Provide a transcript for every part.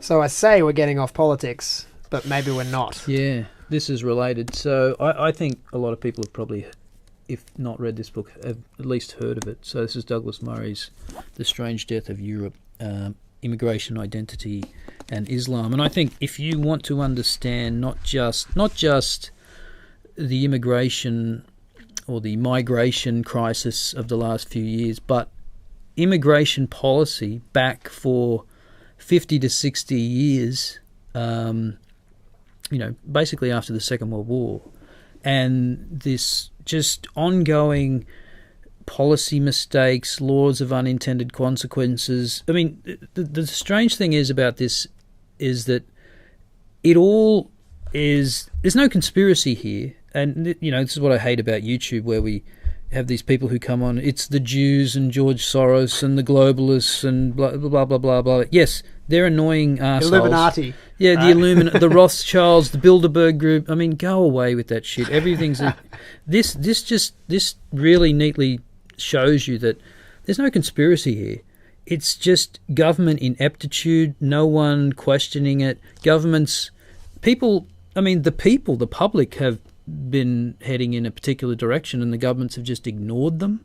So I say we're getting off politics, but maybe we're not. Yeah, this is related. So I think a lot of people have probably, if not read this book, have at least heard of it. So this is Douglas Murray's The Strange Death of Europe, Immigration, Identity and Islam. And I think if you want to understand not just the immigration or the migration crisis of the last few years, but immigration policy back for 50 to 60 years, basically after the Second World War, and this just ongoing policy mistakes, laws of unintended consequences. I mean, the strange thing is about this is that it all is, there's no conspiracy here. And, this is what I hate about YouTube, where we have these people who come on, it's the Jews and George Soros and the globalists and blah, blah, blah, blah, blah, blah. Yes, they're annoying arseholes. Illuminati. Yeah, the the Rothschilds, the Bilderberg Group. I mean, go away with that shit. Everything's... This really neatly shows you that there's no conspiracy here. It's just government ineptitude, no one questioning it. Governments... the public have been heading in a particular direction, and the governments have just ignored them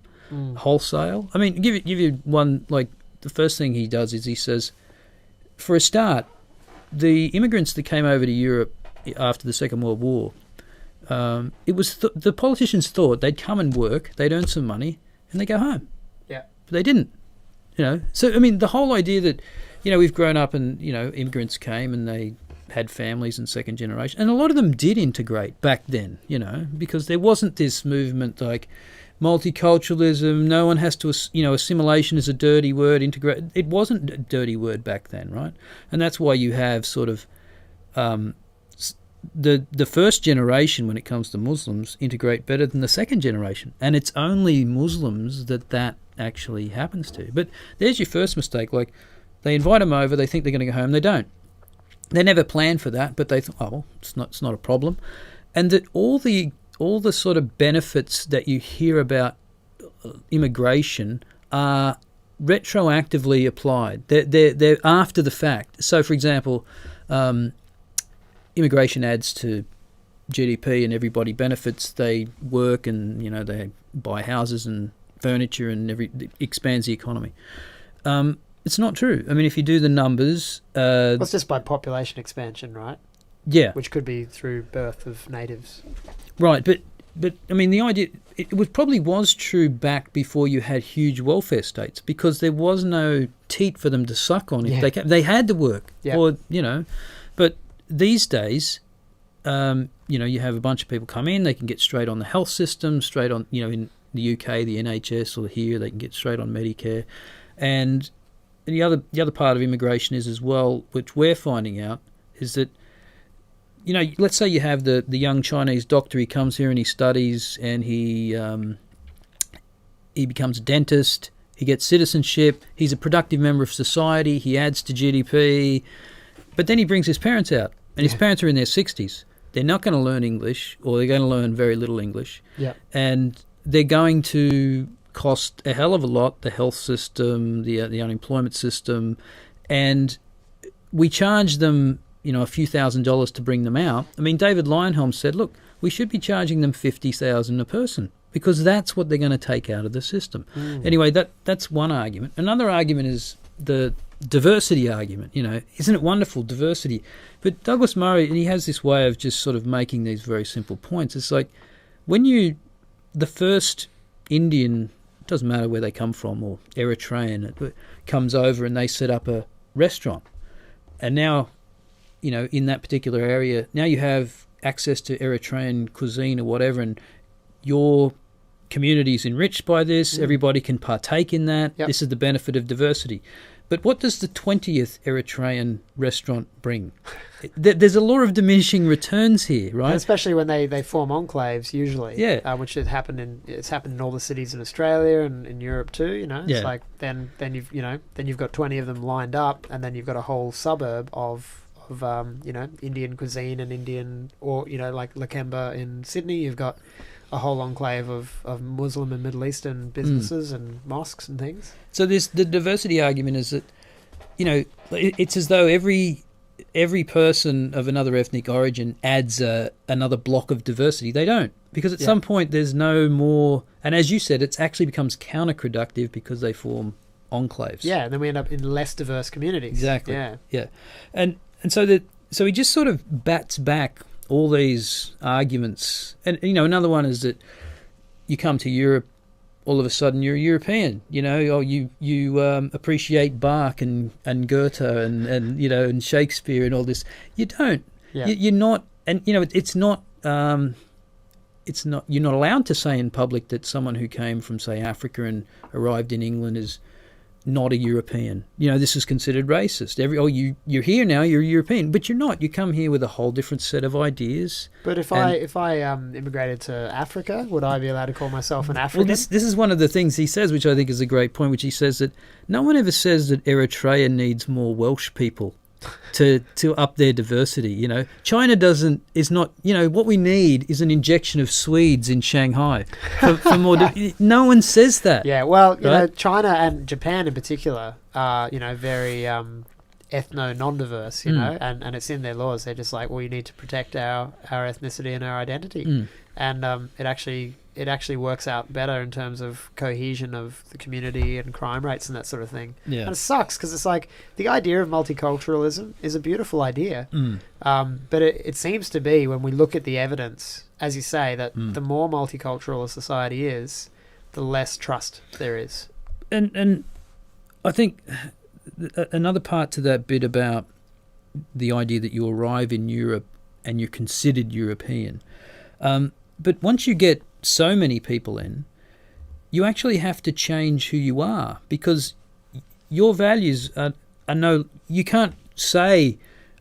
wholesale. I mean, give you one, like, the first thing he does is he says, for a start, the immigrants that came over to Europe after the Second World War, it was the politicians thought they'd come and work, they'd earn some money, and they go home. Yeah, but they didn't. So I mean, the whole idea that we've grown up and immigrants came and they had families and second generation, and a lot of them did integrate back then, because there wasn't this movement like multiculturalism. No one has to, assimilation is a dirty word. Integrate, it wasn't a dirty word back then, right? And that's why you have sort of the first generation, when it comes to Muslims, integrate better than the second generation, and it's only Muslims that actually happens to. But there's your first mistake. Like, they invite them over, they think they're going to go home, they don't. They never planned for that, but they thought, oh, well, it's not a problem. And that all the sort of benefits that you hear about immigration are retroactively applied. They're after the fact. So, for example, immigration adds to GDP and everybody benefits. They work and, they buy houses and furniture and it expands the economy. It's not true. I mean, if you do the numbers... it's just by population expansion, right? Yeah. Which could be through birth of natives. Right, but I mean, the idea... It probably was true back before you had huge welfare states, because there was no teat for them to suck on if they came. They had to work. Yeah. Or, But these days, you have a bunch of people come in, they can get straight on the health system, straight on, in the UK, the NHS, or here, they can get straight on Medicare. And the other part of immigration is as well, which we're finding out, is that, let's say you have the young Chinese doctor, he comes here and he studies and he becomes a dentist, he gets citizenship, he's a productive member of society, he adds to GDP, but then he brings his parents out, and his parents are in their 60s. They're not going to learn English, or they're going to learn very little English. Yeah. And they're going to cost a hell of a lot, the health system, the unemployment system, and we charge them, a few $1,000s to bring them out. I mean, David Leyonhjelm said, look, we should be charging them $50,000 a person, because that's what they're going to take out of the system. Anyway, that's one argument. Another argument is the diversity argument. Isn't it wonderful, diversity? But Douglas Murray, and he has this way of just sort of making these very simple points. It's like, the first Indian, it doesn't matter where they come from, or Eritrean, comes over and they set up a restaurant. And now, in that particular area, now you have access to Eritrean cuisine or whatever, and your community is enriched by this. Everybody can partake in that. Yep. This is the benefit of diversity. But what does the 20th Eritrean restaurant bring? There's a law of diminishing returns here, right? And especially when they form enclaves, usually. Yeah. Which it's happened in all the cities in Australia and in Europe too. It's like then you've got 20 of them lined up, and then you've got a whole suburb of Indian cuisine and Indian, or like Lakemba in Sydney. You've got a whole enclave of Muslim and Middle Eastern businesses and mosques and things. So the diversity argument is that, it's as though every every person of another ethnic origin adds another block of diversity. They don't, because at some point there's no more. And as you said, it actually becomes counterproductive because they form enclaves. Yeah, and then we end up in less diverse communities. Exactly. Yeah. And so he just sort of bats back all these arguments. And another one is that you come to Europe, all of a sudden you're a European, or you appreciate Bach and Goethe and Shakespeare and all this. You don't. Yeah. You're not, and it's not. You're not allowed to say in public that someone who came from, say, Africa and arrived in England is not a European. This is considered racist. You're here now, you're a European, but you're not. You come here with a whole different set of ideas. But if I immigrated to Africa, would I be allowed to call myself an African? Well, this is one of the things he says, which I think is a great point, which he says that no one ever says that Eritrea needs more Welsh people to up their diversity. China is not. What we need is an injection of Swedes in Shanghai for more. No one says that. Yeah, well, right? China and Japan in particular are very ethno non-diverse. And it's in their laws. They're just like, well, you need to protect our ethnicity and our identity, and it actually works out better in terms of cohesion of the community and crime rates and that sort of thing. Yeah. And it sucks because it's like the idea of multiculturalism is a beautiful idea. But it seems to be, when we look at the evidence, as you say, that the more multicultural a society is, the less trust there is. And I think another part to that bit about the idea that you arrive in Europe and you're considered European. But once you get so many people in, you actually have to change who you are, because your values are no. You can't say,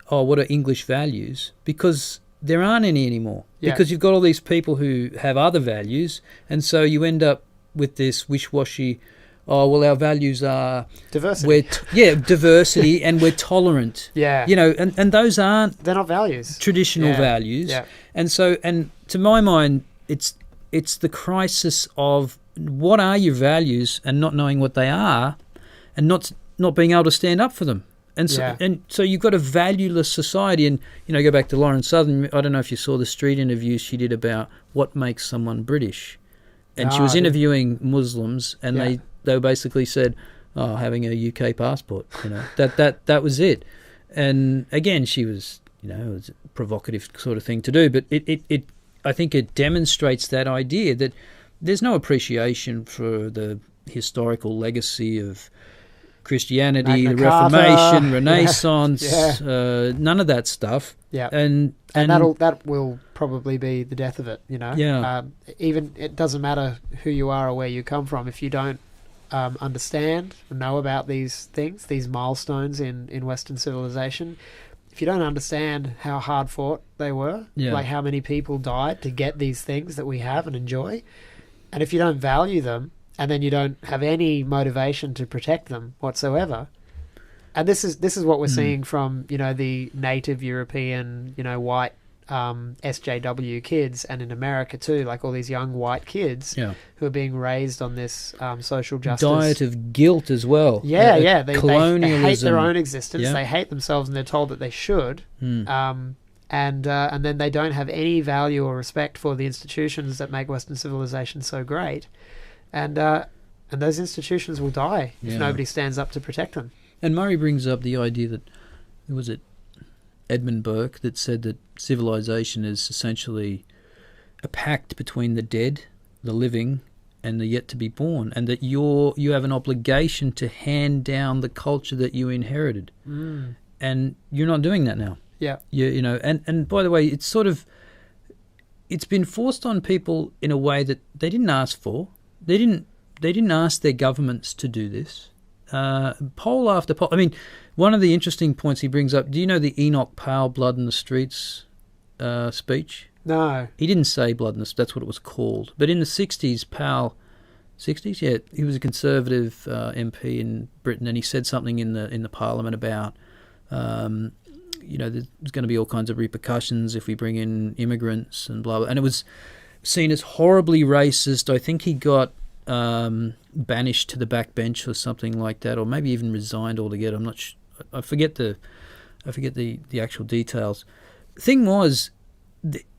"Oh, what are English values?" because there aren't any anymore. Yeah. Because you've got all these people who have other values, and so you end up with this wish-washy. Oh, well, our values are diversity. Diversity, and we're tolerant. Yeah, and those aren't. They're not values. Traditional values. Yeah. And to my mind, it's the crisis of what are your values and not knowing what they are, and not being able to stand up for them. And so you've got a valueless society. And go back to Lauren Southern. I don't know if you saw the street interview she did about what makes someone British, and she was interviewing Muslims, and they basically said, "Oh, having a UK passport." That was it. And again, she was it was a provocative sort of thing to do, but it I think it demonstrates that idea that there's no appreciation for the historical legacy of Christianity, Magna the Carta, Reformation, Renaissance, none of that stuff. Yeah, and that will probably be the death of it. Even it doesn't matter who you are or where you come from, if you don't understand or know about these things, these milestones in Western civilization. If you don't understand how hard fought they were, like how many people died to get these things that we have and enjoy, and if you don't value them, and then you don't have any motivation to protect them whatsoever, and this is what we're seeing from the native European white SJW kids, and in America too, like all these young white kids who are being raised on this social justice diet of guilt as well. They colonialism. They hate their own existence. They hate themselves, and they're told that they should. And then they don't have any value or respect for the institutions that make Western civilization so great, and those institutions will die if nobody stands up to protect them. And Murray brings up the idea that was it Edmund Burke that said that civilization is essentially a pact between the dead, the living, and the yet to be born, and that you have an obligation to hand down the culture that you inherited, and you're not doing that now. Yeah, and by the way, it's been forced on people in a way that they didn't ask for. They didn't ask their governments to do this. Poll after poll. I mean, one of the interesting points he brings up, do you know the Enoch Powell Blood in the Streets speech? No. He didn't say blood in the streets, that's what it was called. But in the 60s, Powell, 60s? Yeah, he was a Conservative MP in Britain, and he said something in the Parliament about, there's going to be all kinds of repercussions if we bring in immigrants and blah, blah. And it was seen as horribly racist. I think he got banished to the back bench or something like that, or maybe even resigned altogether. I'm not sure. I forget the I forget the actual details. The thing was,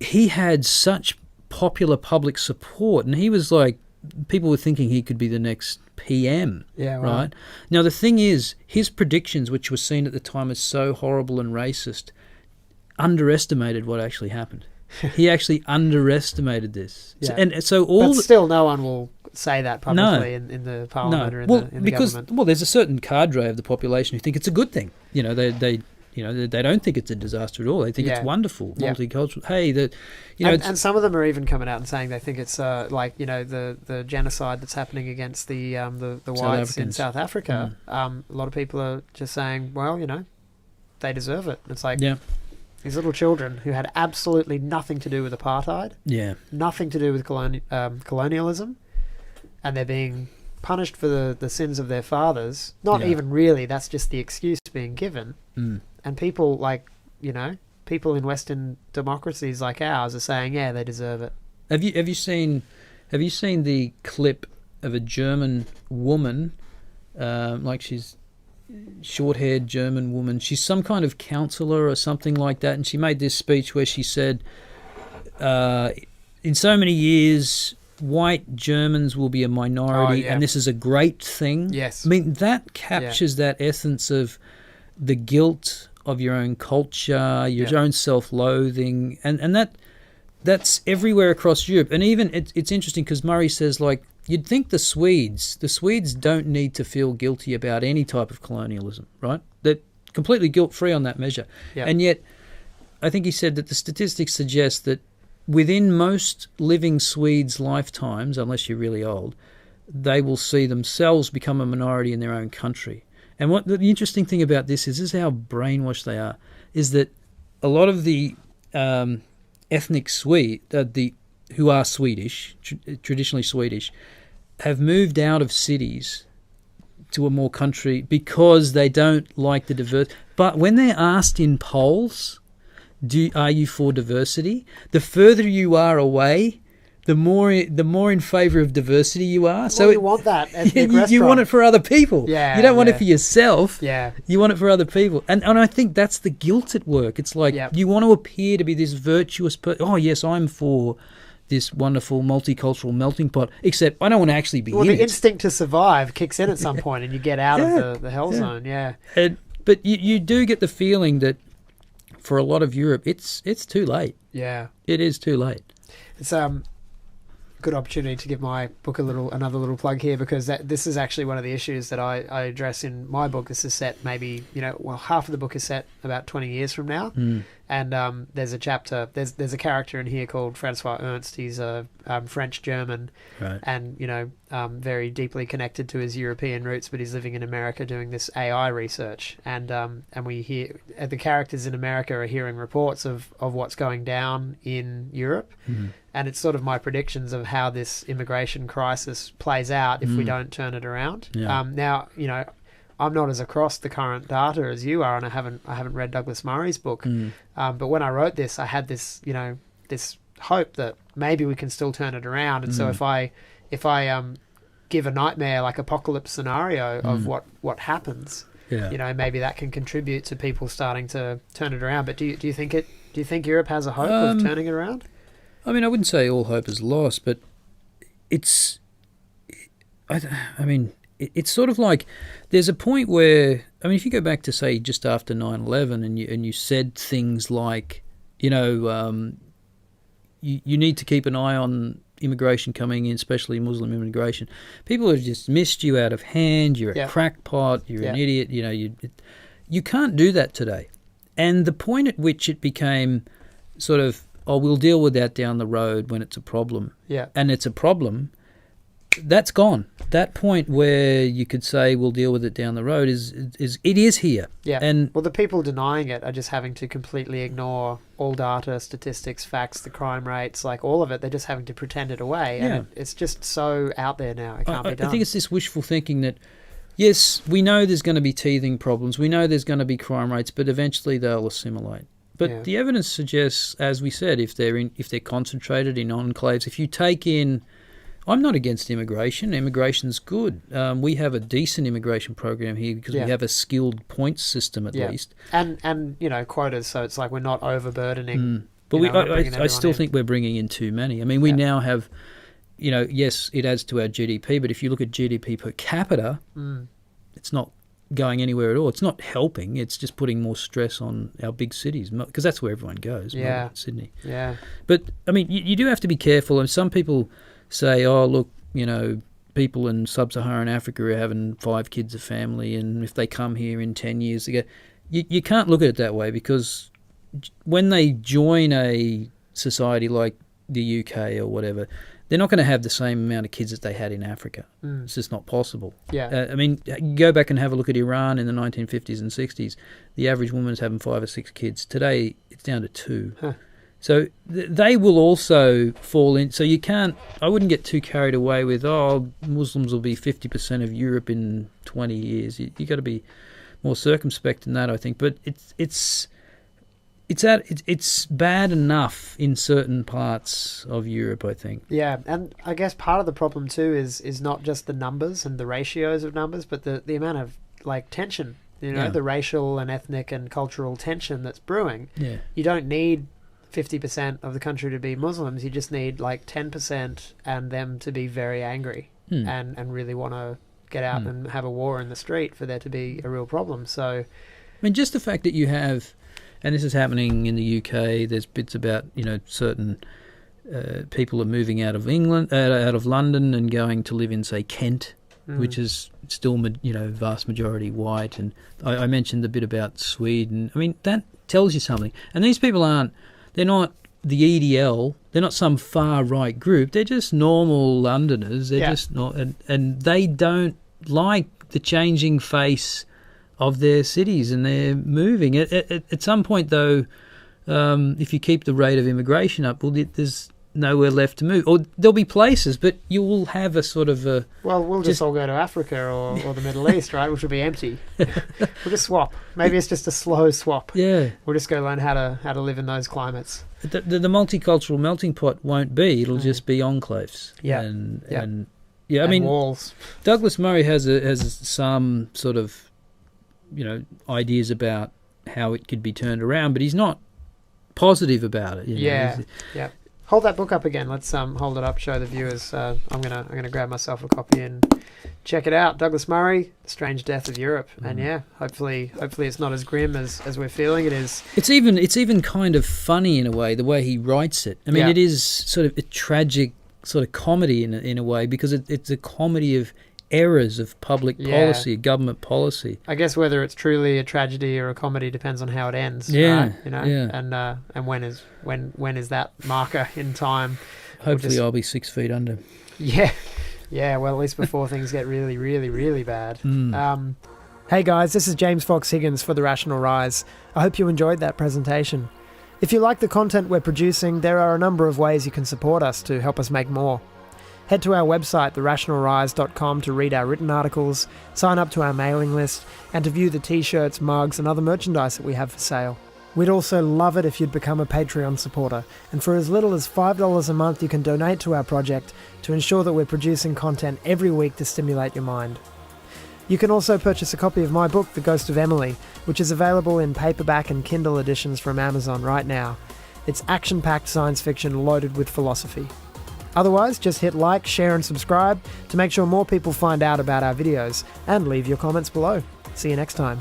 he had such popular public support, and he was like, people were thinking he could be the next PM. Yeah, right. Now, the thing is, his predictions, which were seen at the time as so horrible and racist, underestimated what actually happened. He actually underestimated this. Yeah. And so but still no one will say that publicly in the parliament or in the government. Well, there's a certain cadre of the population who think it's a good thing. You know, they don't think it's a disaster at all. They think it's wonderful, multicultural. Hey, and some of them are even coming out and saying they think it's the genocide that's happening against the whites in South Africa. A lot of people are just saying, well, they deserve it. It's like these little children who had absolutely nothing to do with apartheid, nothing to do with colonialism, and they're being punished for the sins of their fathers. Not even really. That's just the excuse being given. And people people in Western democracies like ours are saying, yeah, they deserve it. Have you seen the clip of a German woman, she's short-haired German woman. She's some kind of counselor or something like that, and she made this speech where she said, in so many years, white Germans will be a minority, and this is a great thing. Yes. I mean, that captures that essence of the guilt of your own culture, your own self-loathing, and that's everywhere across Europe. And even it's interesting because Murray says, like, you'd think the Swedes don't need to feel guilty about any type of colonialism, right? They're completely guilt-free on that measure. Yeah. And yet, I think he said that the statistics suggest that within most living Swedes' lifetimes, unless you're really old, they will see themselves become a minority in their own country. And what the interesting thing about this is how brainwashed they are, is that a lot of the ethnic Swede, who are Swedish, traditionally Swedish, have moved out of cities to a more country because they don't like the diversity. But when they're asked in polls, are you for diversity? The further you are away, the more in favour of diversity you are. So you want that ethnic you want it for other people. Yeah, you don't want it for yourself. Yeah. You want it for other people. And I think that's the guilt at work. It's like you want to appear to be this virtuous person. Oh, yes, I'm for this wonderful multicultural melting pot, except I don't want to actually be in it. Well, the instinct to survive kicks in at some point and you get out of the hell zone, But you do get the feeling that for a lot of Europe, it's too late. Yeah. It is too late. It's good opportunity to give my book another little plug here, because this is actually one of the issues that I address in my book. This is set maybe half of the book is set about 20 years from now, and there's a chapter, there's a character in here called Francois Ernst. He's a French German, right, and very deeply connected to his European roots, but he's living in America doing this AI research, and we hear the characters in America are hearing reports of what's going down in Europe. And it's sort of my predictions of how this immigration crisis plays out if we don't turn it around. Yeah. Now, I'm not as across the current data as you are, and I haven't read Douglas Murray's book. But when I wrote this, I had this, this hope that maybe we can still turn it around. And so if I give a nightmare, like apocalypse scenario of what happens, maybe that can contribute to people starting to turn it around. But do you think Europe has a hope of turning it around? I mean, I wouldn't say all hope is lost, but it's sort of like there's a point where, if you go back to, say, just after 9/11 and you said things like, you need to keep an eye on immigration coming in, especially Muslim immigration, people have just missed you out of hand. You're a crackpot. You're an idiot. You can't do that today. And the point at which it became sort of, we'll deal with that down the road when it's a problem. Yeah. And it's a problem, that's gone. That point where you could say we'll deal with it down the road is here. Yeah. And the people denying it are just having to completely ignore all data, statistics, facts, the crime rates, like all of it. They're just having to pretend it away. And it's just so out there now. It can't be done. I think it's this wishful thinking that, yes, we know there's going to be teething problems. We know there's going to be crime rates, but eventually they'll assimilate. But the evidence suggests, as we said, if they're concentrated in enclaves, if you take in I'm not against immigration. Immigration's good. We have a decent immigration program here because we have a skilled points system at least. And quotas, so it's like we're not overburdening. But I still think we're bringing in too many. I mean, we now have, yes, it adds to our GDP, but if you look at GDP per capita, it's not going anywhere at all. It's not helping. It's just putting more stress on our big cities because that's where everyone goes. Yeah, Sydney. Yeah, but I mean, you do have to be careful. And some people say, "Oh, look, people in sub-Saharan Africa are having 5 kids a family, and if they come here in 10 years, they go." You can't look at it that way because when they join a society like the UK or whatever, they're not going to have the same amount of kids that they had in Africa. It's just not possible. Yeah. I mean, go back and have a look at Iran in the 1950s and 60s. The average woman was having 5 or 6 kids. Today, it's down to 2. Huh. So they will also fall in. So I wouldn't get too carried away with, Muslims will be 50% of Europe in 20 years. You got to be more circumspect than that, I think. But it's bad enough in certain parts of Europe, I think. Yeah, and I guess part of the problem too is not just the numbers and the ratios of numbers, but the amount of tension, the racial and ethnic and cultural tension that's brewing. Yeah. You don't need 50% of the country to be Muslims. You just need 10% and them to be very angry and really want to get out and have a war in the street for there to be a real problem. So, I mean, just the fact that you have. And this is happening in the UK. There's bits about certain people are moving out of England, out of London, and going to live in, say, Kent, which is still vast majority white. And I mentioned the bit about Sweden. I mean, that tells you something. And these people they're not the EDL. They're not some far right group. They're just normal Londoners. They're just not, and they don't like the changing face of their cities, and they're moving. At some point, though, if you keep the rate of immigration up, there's nowhere left to move. Or there'll be places, but you will have a sort of a... Well, we'll just all go to Africa or the Middle East, right? Which will be empty. We'll just swap. Maybe it's just a slow swap. Yeah. We'll just go learn how to live in those climates. The multicultural melting pot won't be. It'll just be enclaves. Yeah. And I mean, walls. Douglas Murray has some sort of ideas about how it could be turned around, but he's not positive about it. Yeah. Hold that book up again. Let's hold it up, show the viewers. I'm gonna grab myself a copy and check it out. Douglas Murray, The Strange Death of Europe. And hopefully it's not as grim as we're feeling it is. It's even kind of funny in a way, the way he writes it. I mean, it is sort of a tragic sort of comedy in a way, because it's a comedy of errors of public policy, government policy. I guess whether it's truly a tragedy or a comedy depends on how it ends. Yeah, right? And when is that marker in time? Hopefully, I'll be 6 feet under. Yeah. Well, at least before things get really, really, really bad. Hey guys, this is James Fox-Higgins for The Rational Rise. I hope you enjoyed that presentation. If you like the content we're producing, there are a number of ways you can support us to help us make more. Head to our website, therationalrise.com, to read our written articles, sign up to our mailing list, and to view the t-shirts, mugs, and other merchandise that we have for sale. We'd also love it if you'd become a Patreon supporter, and for as little as $5 a month you can donate to our project to ensure that we're producing content every week to stimulate your mind. You can also purchase a copy of my book, The Ghost of Emily, which is available in paperback and Kindle editions from Amazon right now. It's action-packed science fiction loaded with philosophy. Otherwise, just hit like, share and subscribe to make sure more people find out about our videos, and leave your comments below. See you next time.